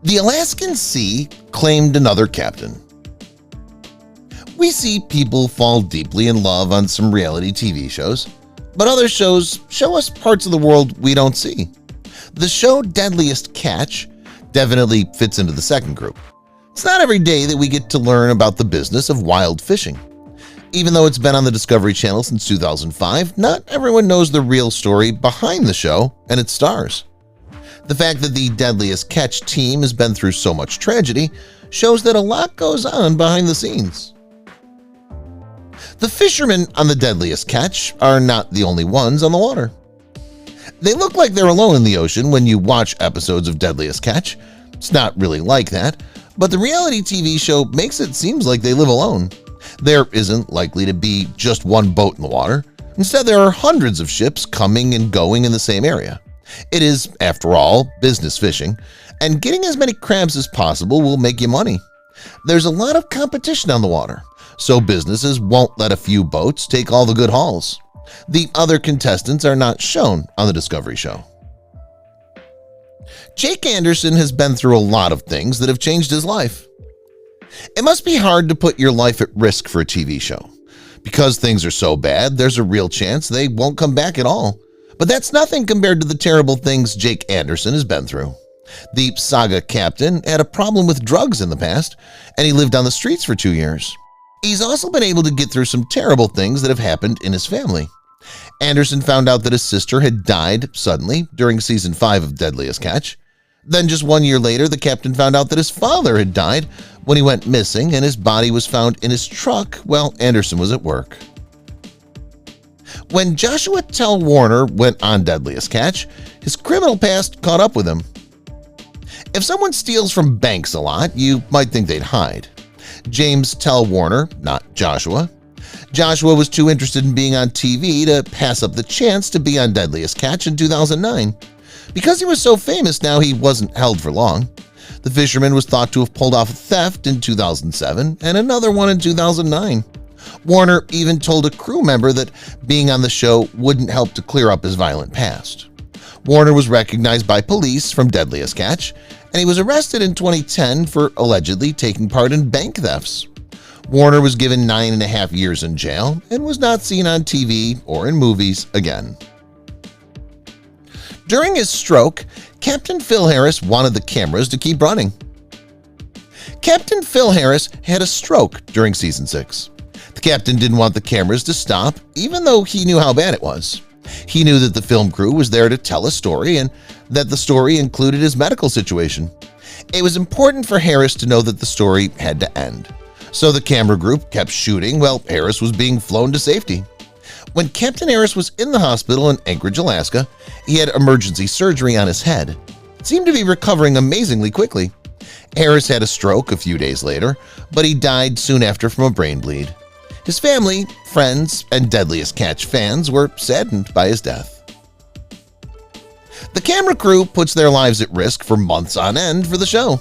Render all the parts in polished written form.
The Alaskan Sea claimed another captain. We see people fall deeply in love on some reality TV shows, but other shows show us parts of the world we don't see. The show Deadliest Catch definitely fits into the second group. It's not every day that we get to learn about the business of wild fishing. Even though it's been on the Discovery Channel since 2005, not everyone knows the real story behind the show and its stars. The fact that the Deadliest Catch team has been through so much tragedy shows that a lot goes on behind the scenes. The fishermen on the Deadliest Catch are not the only ones on the water. They look like they're alone in the ocean when you watch episodes of Deadliest Catch. It's not really like that, but the reality TV show makes it seem like they live alone. There isn't likely to be just one boat in the water. Instead, there are hundreds of ships coming and going in the same area. It is, after all, business fishing, and getting as many crabs as possible will make you money. There's a lot of competition on the water, so businesses won't let a few boats take all the good hauls. The other contestants are not shown on the Discovery show. Jake Anderson has been through a lot of things that have changed his life. It must be hard to put your life at risk for a TV show. Because things are so bad, there's a real chance they won't come back at all. But that's nothing compared to the terrible things Jake Anderson has been through. The Saga captain had a problem with drugs in the past, and he lived on the streets for 2 years. He's also been able to get through some terrible things that have happened in his family. Anderson found out that his sister had died suddenly during season 5 of Deadliest Catch. Then just 1 year later, the captain found out that his father had died when he went missing, and his body was found in his truck while Anderson was at work. When Joshua Tell Warner went on Deadliest Catch, his criminal past caught up with him. If someone steals from banks a lot, you might think they'd hide. James Tell Warner, not Joshua. Joshua was too interested in being on TV to pass up the chance to be on Deadliest Catch in 2009. Because he was so famous now, he wasn't held for long. The fisherman was thought to have pulled off a theft in 2007 and another one in 2009. Warner even told a crew member that being on the show wouldn't help to clear up his violent past. Warner was recognized by police from Deadliest Catch, and he was arrested in 2010 for allegedly taking part in bank thefts. Warner was given 9.5 years in jail and was not seen on TV or in movies again. During his stroke, Captain Phil Harris wanted the cameras to keep running. Captain Phil Harris had a stroke during season 6. The captain didn't want the cameras to stop, even though he knew how bad it was. He knew that the film crew was there to tell a story and that the story included his medical situation. It was important for Harris to know that the story had to end. So the camera group kept shooting while Harris was being flown to safety. When Captain Harris was in the hospital in Anchorage, Alaska, he had emergency surgery on his head. It seemed to be recovering amazingly quickly. Harris had a stroke a few days later, but he died soon after from a brain bleed. His family, friends, and Deadliest Catch fans were saddened by his death. The camera crew puts their lives at risk for months on end for the show.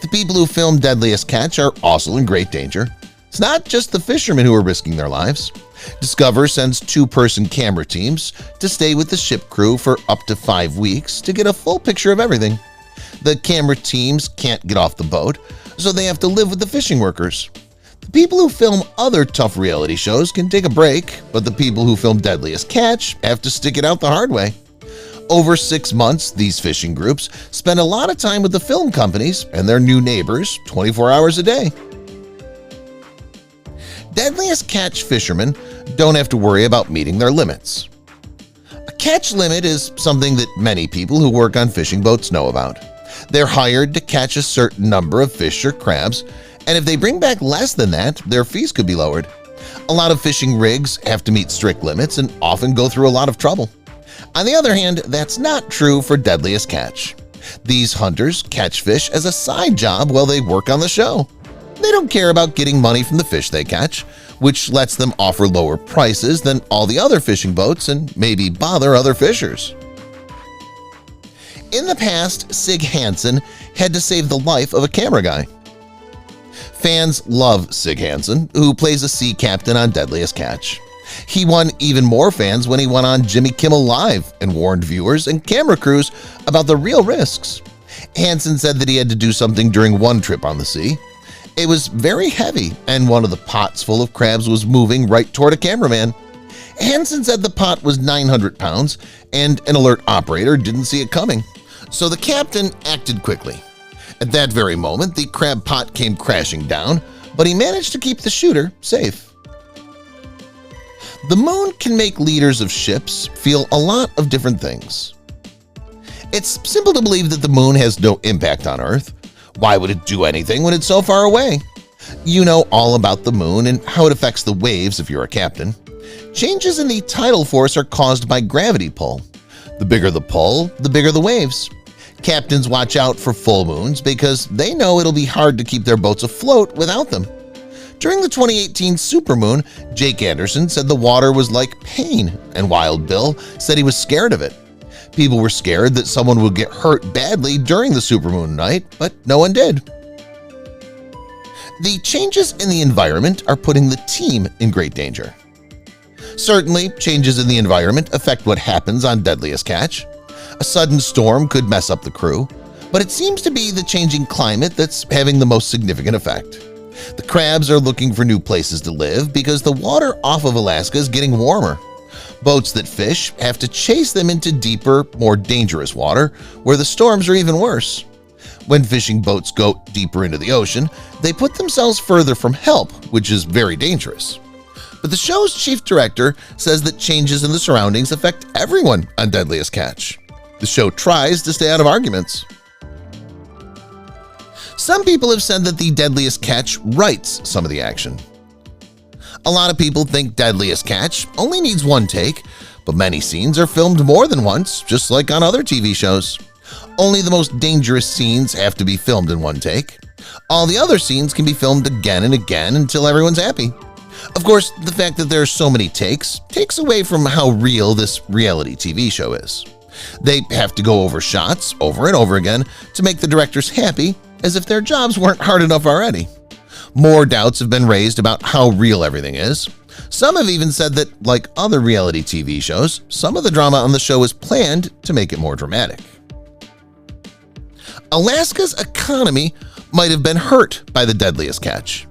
The people who filmed Deadliest Catch are also in great danger. It's not just the fishermen who are risking their lives. Discover sends 2-person camera teams to stay with the ship crew for up to 5 weeks to get a full picture of everything. The camera teams can't get off the boat, so they have to live with the fishing workers. The people who film other tough reality shows can take a break, but the people who film Deadliest Catch have to stick it out the hard way. Over 6 months, these fishing groups spend a lot of time with the film companies and their new neighbors 24 hours a day. Deadliest Catch fishermen don't have to worry about meeting their limits. A catch limit is something that many people who work on fishing boats know about. They're hired to catch a certain number of fish or crabs, and if they bring back less than that, their fees could be lowered. A lot of fishing rigs have to meet strict limits and often go through a lot of trouble. On the other hand, that's not true for Deadliest Catch. These hunters catch fish as a side job while they work on the show. They don't care about getting money from the fish they catch, which lets them offer lower prices than all the other fishing boats and maybe bother other fishers. In the past, Sig Hansen had to save the life of a camera guy. Fans love Sig Hansen, who plays a sea captain on Deadliest Catch. He won even more fans when he went on Jimmy Kimmel Live and warned viewers and camera crews about the real risks. Hansen said that he had to do something during one trip on the sea. It was very heavy, and one of the pots full of crabs was moving right toward a cameraman. Hansen said the pot was 900 pounds, and an alert operator didn't see it coming, so the captain acted quickly. At that very moment, the crab pot came crashing down, but he managed to keep the shooter safe. The moon can make leaders of ships feel a lot of different things. It's simple to believe that the moon has no impact on Earth. Why would it do anything when it's so far away? You know all about the moon and how it affects the waves if you're a captain. Changes in the tidal force are caused by gravity pull. The bigger the pull, the bigger the waves. Captains watch out for full moons because they know it'll be hard to keep their boats afloat without them. During the 2018 supermoon, Jake Anderson said the water was like pain, and Wild Bill said he was scared of it. People were scared that someone would get hurt badly during the supermoon night, but no one did. The changes in the environment are putting the team in great danger. Certainly, changes in the environment affect what happens on Deadliest Catch. A sudden storm could mess up the crew, but it seems to be the changing climate that's having the most significant effect. The crabs are looking for new places to live because the water off of Alaska is getting warmer. Boats that fish have to chase them into deeper, more dangerous water where the storms are even worse. When fishing boats go deeper into the ocean, they put themselves further from help, which is very dangerous. But the show's chief director says that changes in the surroundings affect everyone on Deadliest Catch. The show tries to stay out of arguments. Some people have said that the Deadliest Catch writes some of the action. A lot of people think Deadliest Catch only needs one take, but many scenes are filmed more than once, just like on other TV shows. Only the most dangerous scenes have to be filmed in one take. All the other scenes can be filmed again and again until everyone's happy. Of course, the fact that there are so many takes away from how real this reality TV show is. They have to go over shots over and over again to make the directors happy, as if their jobs weren't hard enough already. More doubts have been raised about how real everything is. Some have even said that, like other reality TV shows, some of the drama on the show is planned to make it more dramatic. Alaska's economy might have been hurt by the Deadliest Catch.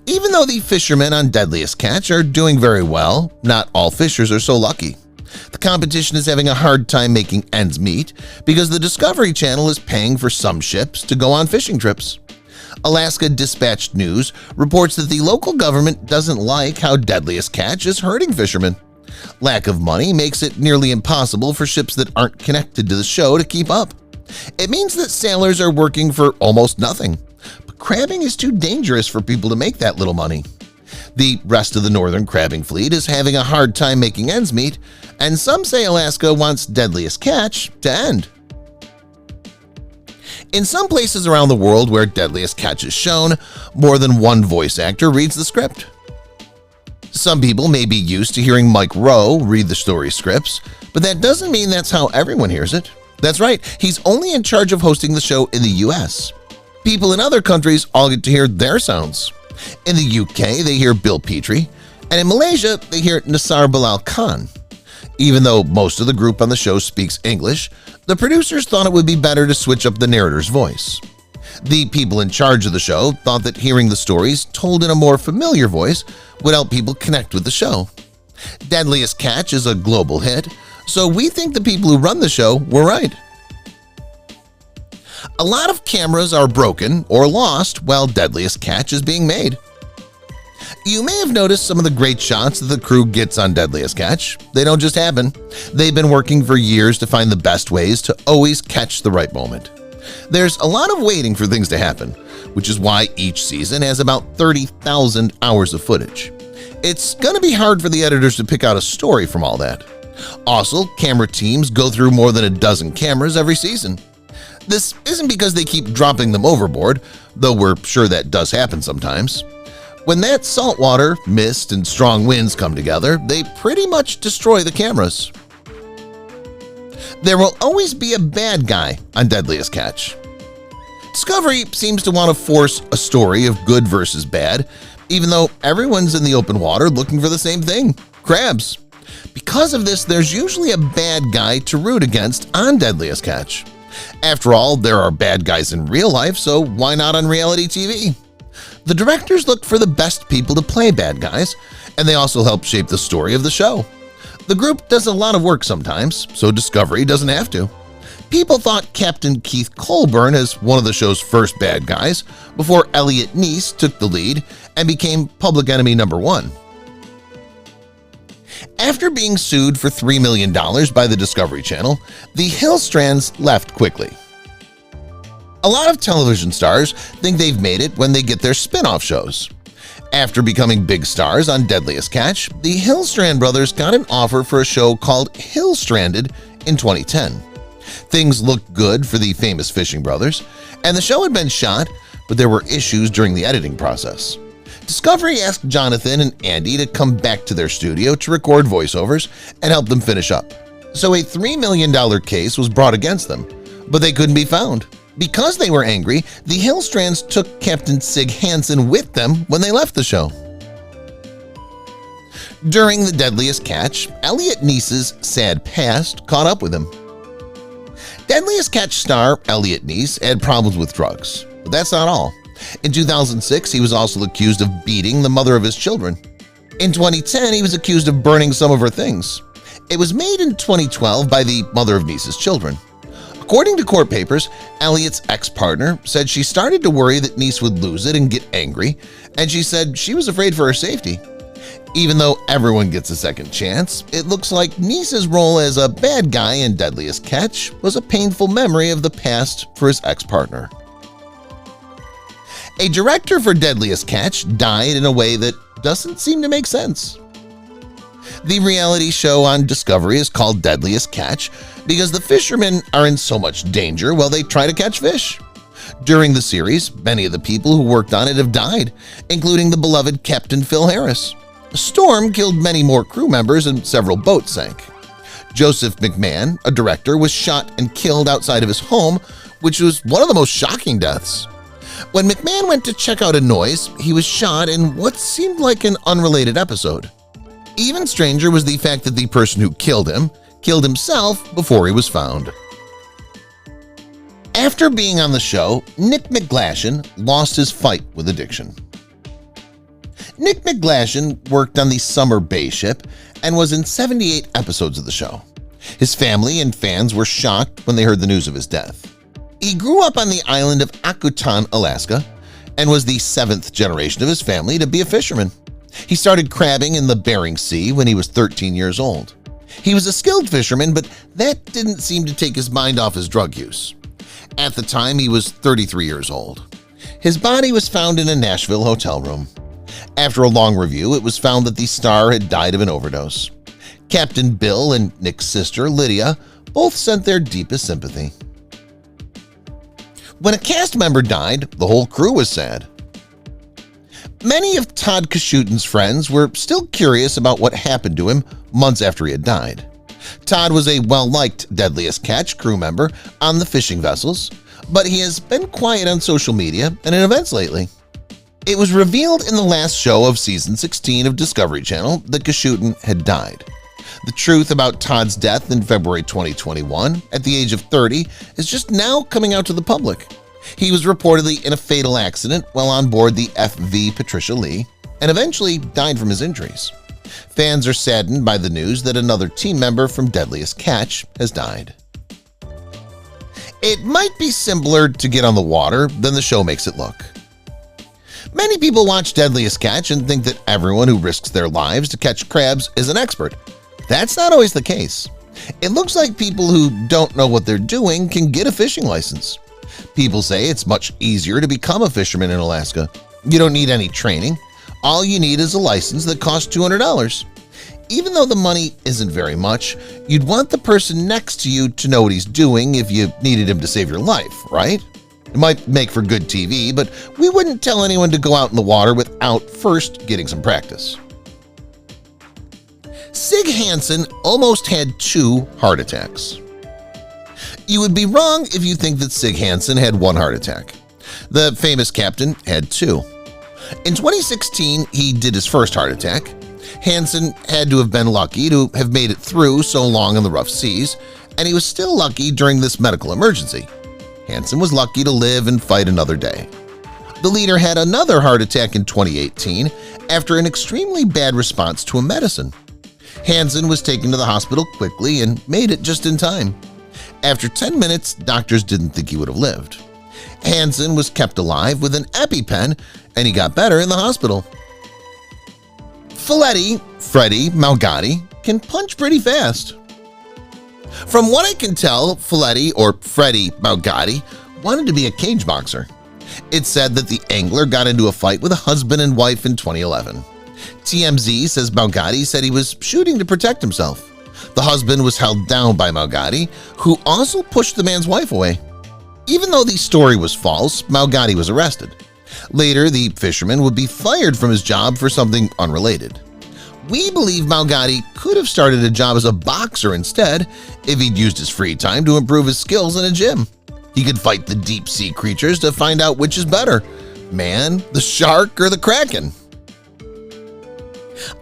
Even though the fishermen on Deadliest Catch are doing very well, not all fishers are so lucky. The competition is having a hard time making ends meet because the Discovery Channel is paying for some ships to go on fishing trips. Alaska Dispatch News reports that the local government doesn't like how Deadliest Catch is hurting fishermen. Lack of money makes it nearly impossible for ships that aren't connected to the show to keep up. It means that sailors are working for almost nothing, but crabbing is too dangerous for people to make that little money. The rest of the northern crabbing fleet is having a hard time making ends meet, and some say Alaska wants Deadliest Catch to end. In some places around the world where Deadliest Catch is shown, more than one voice actor reads the script. Some people may be used to hearing Mike Rowe read the story scripts, but that doesn't mean that's how everyone hears it. That's right, he's only in charge of hosting the show in the US. People in other countries all get to hear their sounds. In the UK, they hear Bill Petrie, and in Malaysia, they hear Nasar Bilal Khan. Even though most of the group on the show speaks English, the producers thought it would be better to switch up the narrator's voice. The people in charge of the show thought that hearing the stories told in a more familiar voice would help people connect with the show. Deadliest Catch is a global hit, so we think the people who run the show were right. A lot of cameras are broken or lost while Deadliest Catch is being made. You may have noticed some of the great shots that the crew gets on Deadliest Catch. They don't just happen. They've been working for years to find the best ways to always catch the right moment. There's a lot of waiting for things to happen, which is why each season has about 30,000 hours of footage. It's going to be hard for the editors to pick out a story from all that. Also, camera teams go through more than a dozen cameras every season. This isn't because they keep dropping them overboard, though we're sure that does happen sometimes. When that salt water, mist, and strong winds come together, they pretty much destroy the cameras. There will always be a bad guy on Deadliest Catch. Discovery seems to want to force a story of good versus bad, even though everyone's in the open water looking for the same thing, crabs. Because of this, there's usually a bad guy to root against on Deadliest Catch. After all, there are bad guys in real life, so why not on reality TV? The directors looked for the best people to play bad guys, and they also helped shape the story of the show. The group does a lot of work sometimes, so Discovery doesn't have to. People thought Captain Keith Colburn as one of the show's first bad guys before Elliots took the lead and became public enemy number 1. After being sued for $3 million by the Discovery Channel, the Hillstrands left quickly. A lot of television stars think they've made it when they get their spin-off shows. After becoming big stars on Deadliest Catch, the Hillstrand brothers got an offer for a show called Hillstranded in 2010. Things looked good for the famous fishing brothers, and the show had been shot, but there were issues during the editing process. Discovery asked Jonathan and Andy to come back to their studio to record voiceovers and help them finish up. So a $3 million case was brought against them, but they couldn't be found. Because they were angry, the Hillstrands took Captain Sig Hansen with them when they left the show. During the Deadliest Catch, Elliots' sad past caught up with him. Deadliest Catch star Elliots had problems with drugs, but that's not all. In 2006, he was also accused of beating the mother of his children. In 2010, he was accused of burning some of her things. It was made in 2012 by the mother of Niece's children. According to court papers, Elliots' ex-partner said she started to worry that Niece would lose it and get angry, and she said she was afraid for her safety. Even though everyone gets a second chance, it looks like Niece's role as a bad guy in Deadliest Catch was a painful memory of the past for his ex-partner. A director for Deadliest Catch died in a way that doesn't seem to make sense. The reality show on Discovery is called Deadliest Catch because the fishermen are in so much danger while they try to catch fish. During the series, many of the people who worked on it have died, including the beloved Captain Phil Harris. A storm killed many more crew members and several boats sank. Joseph McMahon, a director, was shot and killed outside of his home, which was one of the most shocking deaths. When McMahon went to check out a noise, he was shot in what seemed like an unrelated episode. Even stranger was the fact that the person who killed him killed himself before he was found. After being on the show, Nick McGlashan lost his fight with addiction. Nick McGlashan worked on the Summer Bay ship and was in 78 episodes of the show. His family and fans were shocked when they heard the news of his death. He grew up on the island of Akutan, Alaska, and was the 7th generation of his family to be a fisherman. He started crabbing in the Bering Sea when he was 13 years old. He was a skilled fisherman, but that didn't seem to take his mind off his drug use. At the time, he was 33 years old. His body was found in a Nashville hotel room. After a long review, it was found that the star had died of an overdose. Captain Bill and Nick's sister, Lydia, both sent their deepest sympathy. When a cast member died, the whole crew was sad. Many of Todd Kishuten's friends were still curious about what happened to him months after he had died. Todd was a well-liked Deadliest Catch crew member on the fishing vessels, but he has been quiet on social media and in events lately. It was revealed in the last show of Season 16 of Discovery Channel that Kishuten had died. The truth about Todd's death in February 2021, at the age of 30, is just now coming out to the public. He was reportedly in a fatal accident while on board the FV Patricia Lee and eventually died from his injuries. Fans are saddened by the news that another team member from Deadliest Catch has died. It might be simpler to get on the water than the show makes it look. Many people watch Deadliest Catch and think that everyone who risks their lives to catch crabs is an expert. That's not always the case. It looks like people who don't know what they're doing can get a fishing license. People say it's much easier to become a fisherman in Alaska. You don't need any training. All you need is a license that costs $200. Even though the money isn't very much, you'd want the person next to you to know what he's doing if you needed him to save your life, right? It might make for good TV, but we wouldn't tell anyone to go out in the water without first getting some practice. Sig Hansen almost had 2 heart attacks. You would be wrong if you think that Sig Hansen had 1 heart attack. The famous captain had 2. In 2016, he did his first heart attack. Hansen had to have been lucky to have made it through so long in the rough seas, and he was still lucky during this medical emergency. Hansen was lucky to live and fight another day. The leader had another heart attack in 2018 after an extremely bad response to a medicine. Hansen was taken to the hospital quickly and made it just in time. After 10 minutes, doctors didn't think he would have lived. Hansen was kept alive with an EpiPen, and he got better in the hospital. Freddy Malgatti can punch pretty fast. From what I can tell, Freddy Malgatti wanted to be a cage boxer. It's said that the angler got into a fight with a husband and wife in 2011. TMZ says Malgatti said he was shooting to protect himself. The husband was held down by Malgatti, who also pushed the man's wife away. Even though the story was false, Malgatti was arrested. Later, the fisherman would be fired from his job for something unrelated. We believe Malgatti could have started a job as a boxer instead if he'd used his free time to improve his skills in a gym. He could fight the deep-sea creatures to find out which is better, man, the shark, or the Kraken.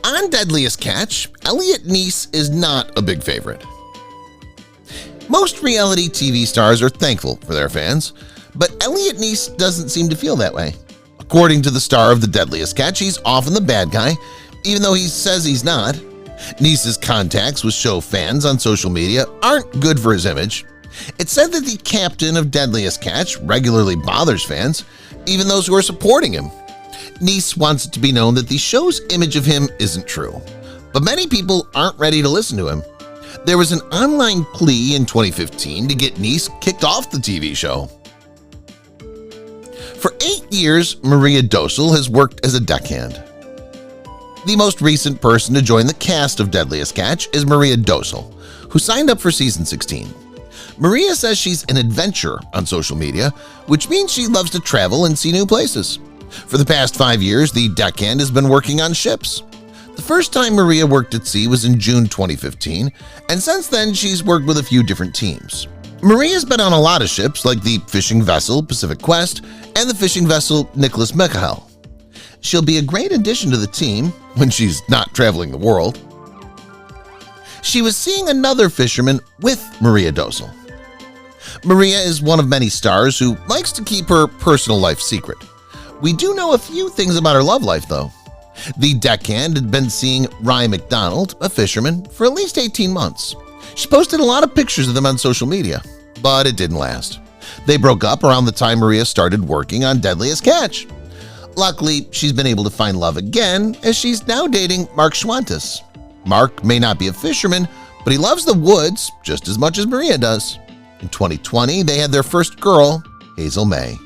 On Deadliest Catch, Elliots is not a big favorite. Most reality TV stars are thankful for their fans, but Elliots doesn't seem to feel that way. According to the star of the Deadliest Catch, he's often the bad guy, even though he says he's not. Nice's contacts with show fans on social media aren't good for his image. It's said that the captain of Deadliest Catch regularly bothers fans, even those who are supporting him. Nice wants it to be known that the show's image of him isn't true, but many people aren't ready to listen to him. There was an online plea in 2015 to get Nice kicked off the TV show. For 8 years, Maria Dossul has worked as a deckhand. The most recent person to join the cast of Deadliest Catch is Maria Dossul, who signed up for season 16. Maria says she's an adventurer on social media, which means she loves to travel and see new places. For the past 5 years, the deckhand has been working on ships. The first time Maria worked at sea was in June 2015, and since then she's worked with a few different teams. Maria's been on a lot of ships like the fishing vessel Pacific Quest and the fishing vessel Nicholas Michael. She'll be a great addition to the team when she's not traveling the world. She was seeing another fisherman with Maria Dossul. Maria is one of many stars who likes to keep her personal life secret. We do know a few things about her love life, though. The deckhand had been seeing Ryan McDonald, a fisherman, for at least 18 months. She posted a lot of pictures of them on social media, but it didn't last. They broke up around the time Maria started working on Deadliest Catch. Luckily, she's been able to find love again as she's now dating Mark Schwantes. Mark may not be a fisherman, but he loves the woods just as much as Maria does. In 2020, they had their first girl, Hazel May.